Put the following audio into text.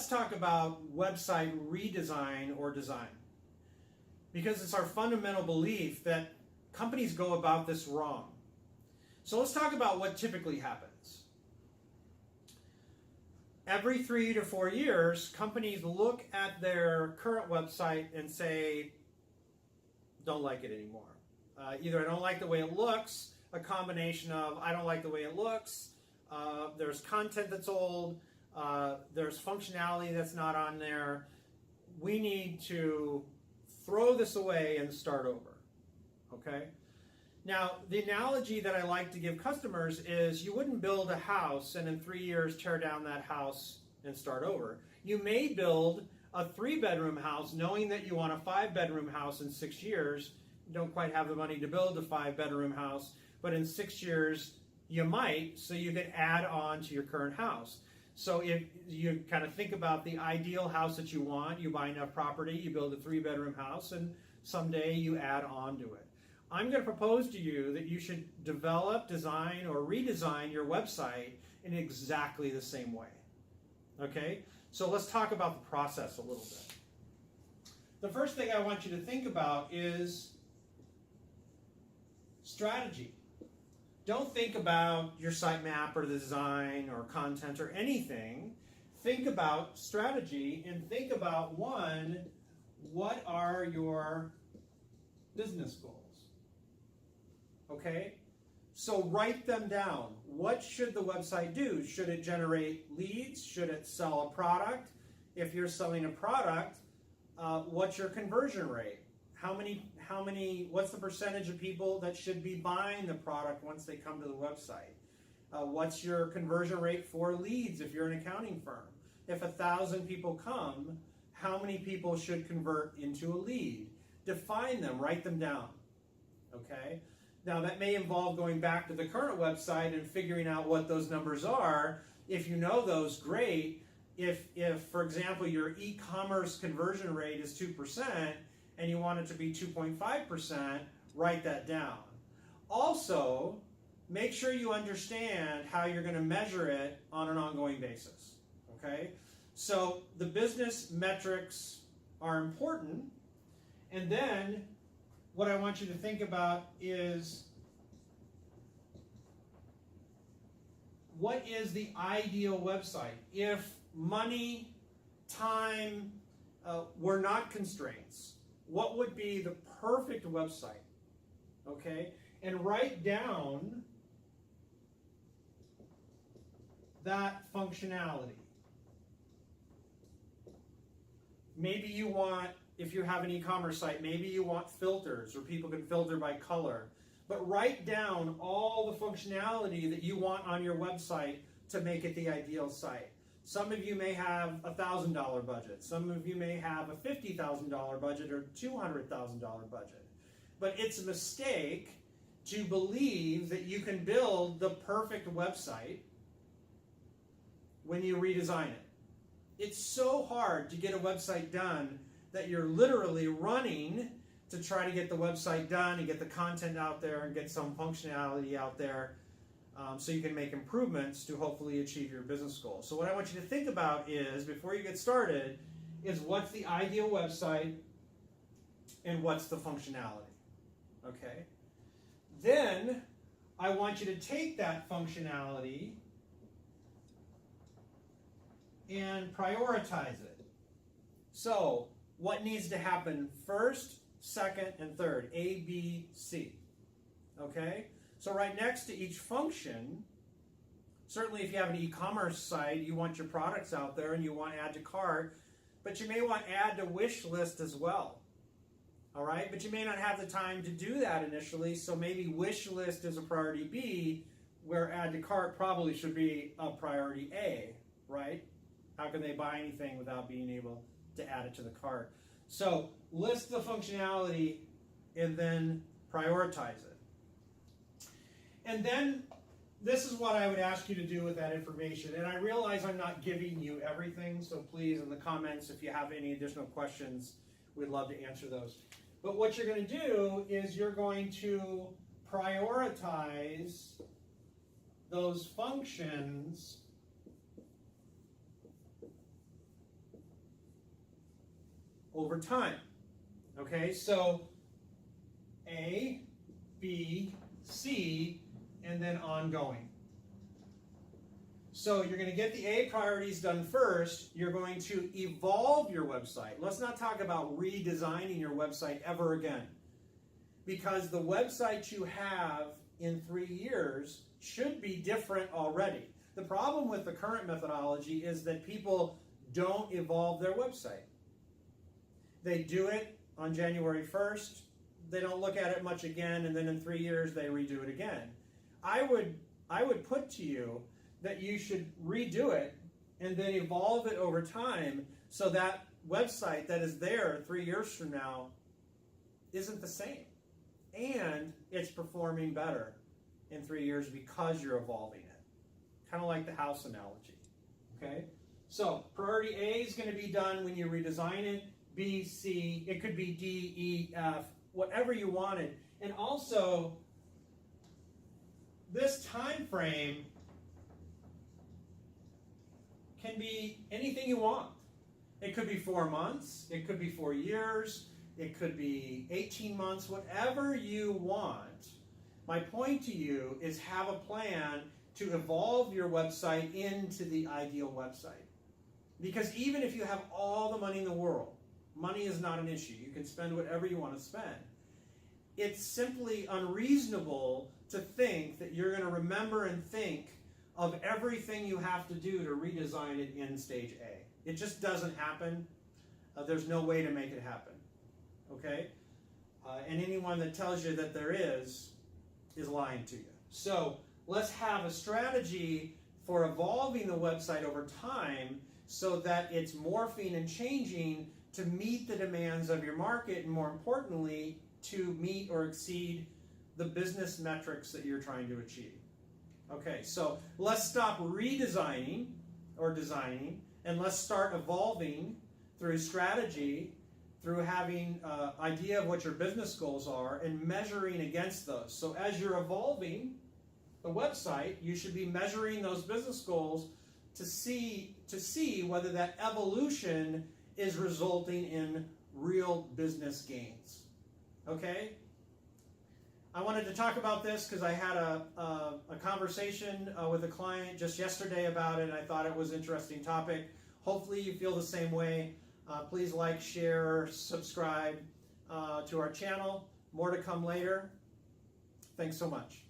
let's talk about website redesign or design. Because it's our fundamental belief that companies go about this wrong. So let's talk about what typically happens. Every 3 to 4 years, companies look at their current website and say, don't like it anymore. Either I don't like the way it looks, a combination of I don't like the way it looks, there's content that's old, there's functionality that's not on there. We need to throw this away and start over. Okay? Now, the analogy that I like to give customers is you wouldn't build a house and in 3 years tear down that house and start over. You may build a 3-bedroom house knowing that you want a 5-bedroom house in 6 years. You don't quite have the money to build a 5-bedroom house, but in 6 years you might, so you can add on to your current house. So if you kind of think about the ideal house that you want, you buy enough property, you build a 3-bedroom house, and someday you add on to it. I'm going to propose to you that you should develop, design, or redesign your website in exactly the same way. Okay? So let's talk about the process a little bit. The first thing I want you to think about is strategy. Don't think about your sitemap or the design or content or anything. Think about strategy and think about, one, what are your business goals? Okay? So write them down. What should the website do? Should it generate leads? Should it sell a product? If you're selling a product, what's your conversion rate? What's the percentage of people that should be buying the product once they come to the website? What's your conversion rate for leads if you're an accounting firm? If 1,000 people come, how many people should convert into a lead? Define them, write them down. Okay? Now that may involve going back to the current website and figuring out what those numbers are. If you know those, great. If for example, your e-commerce conversion rate is 2%, and you want it to be 2.5%, write that down. Also, make sure you understand how you're going to measure it on an ongoing basis. Okay? So the business metrics are important, and then what I want you to think about is what is the ideal website? If money, time were not constraints, what would be the perfect website? Okay? And write down that functionality. Maybe you want, if you have an e-commerce site, maybe you want filters where people can filter by color. But write down all the functionality that you want on your website to make it the ideal site. Some of you may have a $1,000 budget. Some of you may have a $50,000 budget or $200,000 budget. But it's a mistake to believe that you can build the perfect website when you redesign it. It's so hard to get a website done that you're literally running to try to get the website done and get the content out there and get some functionality out there so you can make improvements to hopefully achieve your business goals. So what I want you to think about is, before you get started, is what's the ideal website and what's the functionality. Okay? Then I want you to take that functionality and prioritize it. So what needs to happen first, second, and third? A, B, C. Okay? So right next to each function, certainly if you have an e-commerce site, you want your products out there and you want add to cart, but you may want add to wish list as well. All right? But you may not have the time to do that initially, so maybe wish list is a priority B, where add to cart probably should be a priority A, right? How can they buy anything without being able to add it to the cart? So list the functionality and then prioritize it. And then this is what I would ask you to do with that information. And I realize I'm not giving you everything, so please in the comments, if you have any additional questions, we'd love to answer those. But what you're going to do is you're going to prioritize those functions over time. Okay, so A, B, C, and then ongoing. So you're going to get the A priorities done first. You're going to evolve your website. Let's not talk about redesigning your website ever again, because the website you have in 3 years should be different already. The problem with the current methodology is that people don't evolve their website. They do it on January 1st, they don't look at it much again, and then in 3 years they redo it again. I would put to you that you should redo it and then evolve it over time, so that website that is there 3 years from now isn't the same. And it's performing better in 3 years because you're evolving it. Kind of like the house analogy. Okay? So priority A is going to be done when you redesign it. B, C, it could be D, E, F, whatever you wanted. And also, this time frame can be anything you want. It could be 4 months, it could be 4 years, it could be 18 months, whatever you want. My point to you is have a plan to evolve your website into the ideal website. Because even if you have all the money in the world, money is not an issue. You can spend whatever you want to spend. It's simply unreasonable to think that you're going to remember and think of everything you have to do to redesign it in stage A. It just doesn't happen. There's no way to make it happen. Okay? And anyone that tells you that there is lying to you. So let's have a strategy for evolving the website over time so that it's morphing and changing to meet the demands of your market, and more importantly, to meet or exceed the business metrics that you're trying to achieve. Okay, so let's stop redesigning or designing, and let's start evolving through strategy, through having an idea of what your business goals are and measuring against those. So as you're evolving the website, you should be measuring those business goals to see whether that evolution is resulting in real business gains. Okay? I wanted to talk about this because I had a conversation with a client just yesterday about it, and I thought it was an interesting topic. Hopefully you feel the same way. Please like, share, subscribe to our channel. More to come later. Thanks so much.